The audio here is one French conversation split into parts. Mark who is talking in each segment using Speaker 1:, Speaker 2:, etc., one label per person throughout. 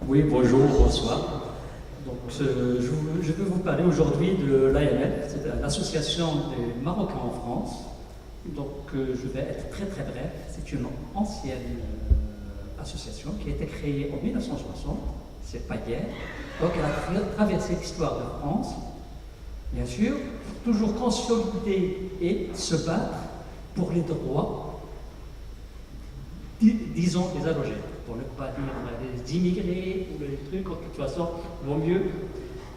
Speaker 1: Oui, bonjour, bonsoir. Donc, je vais vous parler aujourd'hui de l'AMF, c'est l'Association des Marocains en France. Donc, je vais être très très bref. C'est une ancienne association qui a été créée en 1960, c'est pas hier. Donc, elle a traversé l'histoire de France, bien sûr, pour toujours consolider et se battre pour les droits, disons, des allogés. Pour ne pas dire des immigrés ou des trucs, de toute façon, vaut mieux,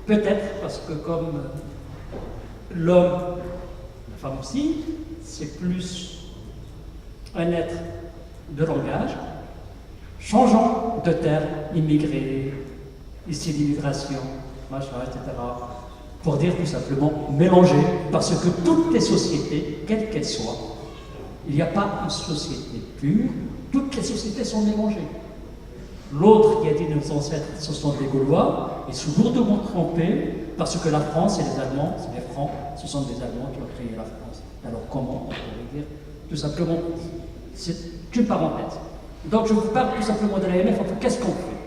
Speaker 1: peut-être, parce que comme l'homme, la femme aussi, c'est plus un être de langage, changeons de terme, immigré, ici d'immigration, machin, etc., pour dire tout simplement mélanger, parce que toutes les sociétés, quelles qu'elles soient, il n'y a pas une société pure, toutes les sociétés sont mélangées. L'autre qui a dit nos ancêtres, ce sont des Gaulois, ils sont lourdement trompés parce que la France et les Allemands, c'est les Francs, ce sont des Allemands qui ont créé la France. Alors comment on pourrait dire tout simplement, c'est une parenthèse. Donc je vous parle tout simplement de l'AMF. Enfin, qu'est-ce qu'on fait?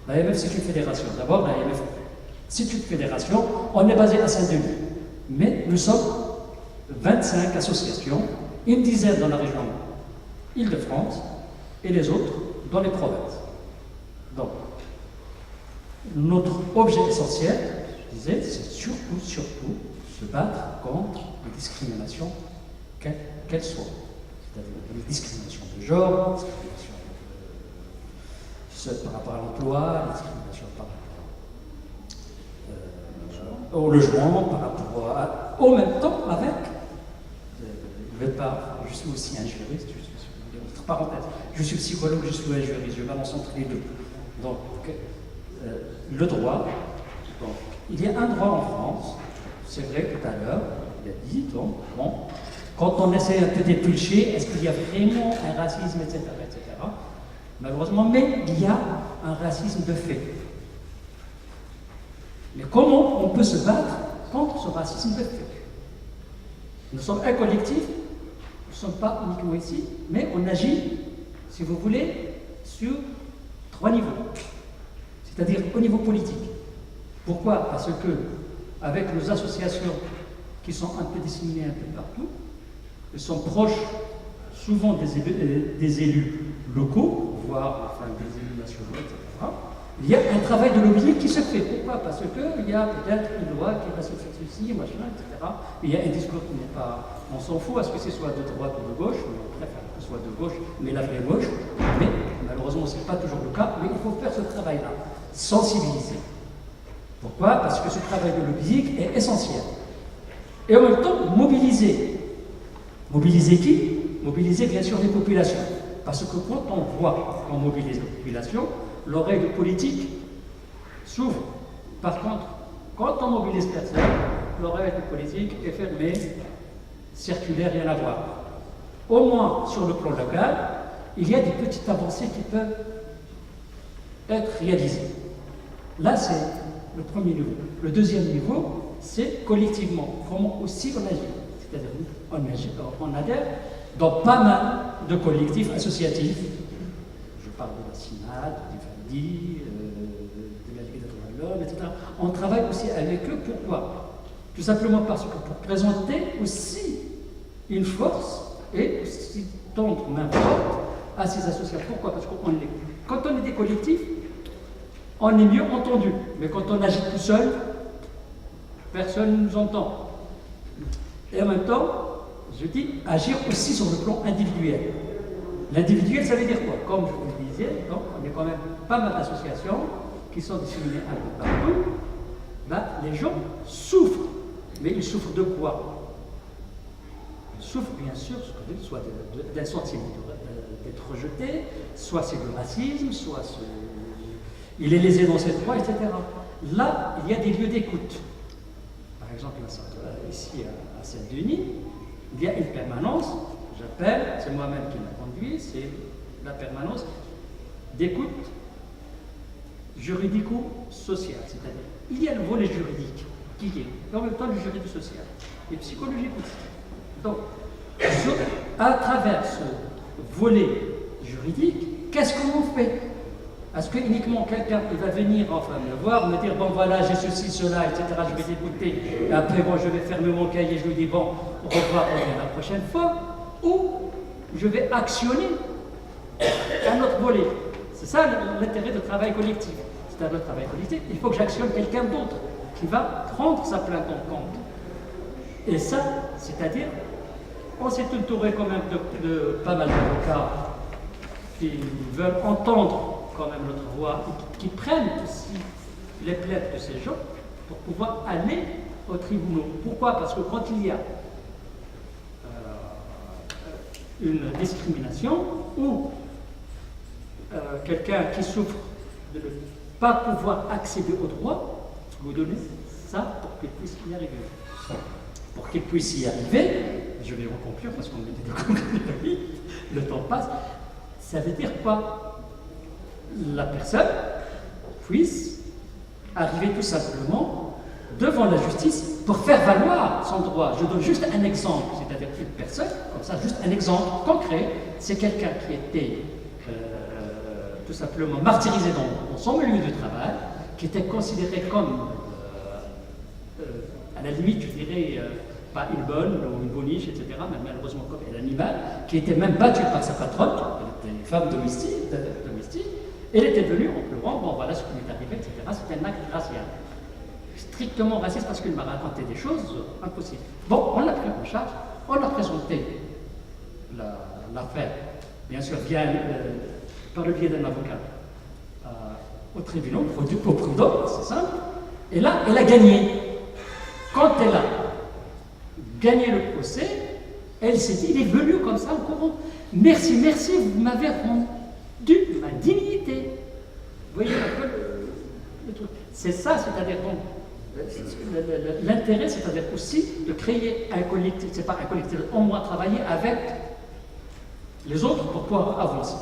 Speaker 1: L'AMF, c'est une fédération. D'abord, l'AMF, c'est une fédération. On est basé à Saint-Denis, mais nous sommes 25 associations, une dizaine dans la région Île-de-France et les autres dans les provinces. Donc, notre objet essentiel, je disais, c'est surtout se battre contre les discriminations, qu'elles soient. C'est-à-dire les discriminations de genre, les discriminations par rapport à l'emploi, les discriminations par rapport au logement, par rapport à. En même temps, avec. Je suis aussi un juriste, entre parenthèses, je suis psychologue, je suis un juriste, je balance entre les deux. Donc, le droit, donc, il y a un droit en France, c'est vrai tout à l'heure, il a dit, donc, bon, quand on essaie un peu d'éplucher, est-ce qu'il y a vraiment un racisme, etc., etc., malheureusement, mais il y a un racisme de fait. Mais comment on peut se battre contre ce racisme de fait? Nous sommes un collectif, nous ne sommes pas uniquement ici, mais on agit, si vous voulez, sur 3 niveaux, c'est-à-dire au niveau politique. Pourquoi? Parce que, avec nos associations qui sont un peu disséminées un peu partout, elles sont proches souvent des élus locaux, voire enfin, des élus nationaux, etc. Il y a un travail de lobbying qui se fait. Pourquoi? Parce qu'il y a peut-être une loi qui va se faire ceci, machin, etc. Il y a un discours qui n'est pas. On s'en fout, est-ce que c'est soit de droite ou de gauche? On préfère que ce soit de gauche, mais la vraie gauche. Mais malheureusement, ce n'est pas toujours le cas. Mais il faut faire ce travail-là, sensibiliser. Pourquoi? Parce que ce travail de lobbying est essentiel. Et en même temps, mobiliser. Mobiliser qui? Mobiliser bien sûr les populations. Parce que quand on voit qu'on mobilise les populations, l'oreille de politique s'ouvre. Par contre, quand on mobilise personne, l'oreille de politique est fermée, circulaire, rien à voir. Au moins, sur le plan local, il y a des petites avancées qui peuvent être réalisées. Là, c'est le premier niveau. Le deuxième niveau, c'est collectivement. Comment aussi on agit. C'est-à-dire, on adhère dans pas mal de collectifs associatifs. Je parle de la CINAD, de la Ligue des droits de l'homme, etc. On travaille aussi avec eux. Pourquoi? Tout simplement parce que pour présenter aussi une force et aussi tendre main forte à ces associations. Pourquoi? Parce que quand on est des collectifs, on est mieux entendu. Mais quand on agit tout seul, personne ne nous entend. Et en même temps, je dis agir aussi sur le plan individuel. L'individuel, ça veut dire quoi? Comme je vous le disais, donc, on est quand même pas mal d'associations qui sont disséminées un peu partout. Ben, les gens souffrent. Mais ils souffrent de quoi? Ils souffrent bien sûr, soit d'un sentiment d'être rejeté, soit c'est du racisme, soit il est lésé dans ses droits, etc. Là, il y a des lieux d'écoute. Par exemple, ici à Saint-Denis, il y a une permanence, j'appelle, c'est moi-même qui m'a conduit, c'est la permanence d'écoute juridico-sociale. C'est-à-dire, il y a le volet juridique qui est, et en même temps le juridico-social, et psychologique aussi. Donc, à travers ce volet juridique, qu'est-ce qu'on fait? Parce que uniquement quelqu'un qui va venir enfin me voir, me dire bon voilà j'ai ceci, cela, etc. Je vais t'écouter. Et après bon je vais fermer mon cahier, je lui dis bon au revoir, on revient la prochaine fois. Ou je vais actionner un autre volet. C'est ça l'intérêt du travail collectif. C'est un travail collectif. Il faut que j'actionne quelqu'un d'autre qui va prendre sa plainte en compte. Et ça, c'est-à-dire, on s'est entouré quand même de pas mal d'avocats qui veulent entendre quand même notre voix, qui prennent aussi les plaides de ces gens pour pouvoir aller aux tribunaux. Pourquoi? Parce que quand il y a une discrimination ou quelqu'un qui souffre de ne pas pouvoir accéder au droit, vous donnez ça pour qu'il puisse y arriver. Pour qu'il puisse y arriver, je vais en conclure parce qu'on était de conclure, le temps passe, ça veut dire quoi? La personne puisse arriver tout simplement devant la justice pour faire valoir son droit. Je donne juste un exemple, c'est-à-dire une personne, comme ça, juste un exemple concret, c'est quelqu'un qui était tout simplement martyrisé dans son milieu de travail, qui était considéré comme, à la limite, je dirais, pas une bonne ou une boniche, etc., mais malheureusement comme un animal, qui était même battu par sa patronne, elle était une femme domestique, elle était venue en pleurant, bon voilà ce qui lui est arrivé, etc. C'était un acte racial. Strictement raciste parce qu'il m'a raconté des choses impossibles. Bon, on l'a pris en charge, on a présenté l'affaire, bien sûr, par le biais d'un avocat au tribunal, au prud'homme, c'est simple, et là, elle a gagné. Quand elle a gagné le procès, elle s'est dit, il est venu comme ça au courant. Merci, merci, vous m'avez rendu ma dignité. Vous voyez un peu le truc. C'est ça, c'est-à-dire l'intérêt, c'est-à-dire aussi de créer un collectif, c'est pas un collectif, au moins travailler avec les autres pour pouvoir avancer.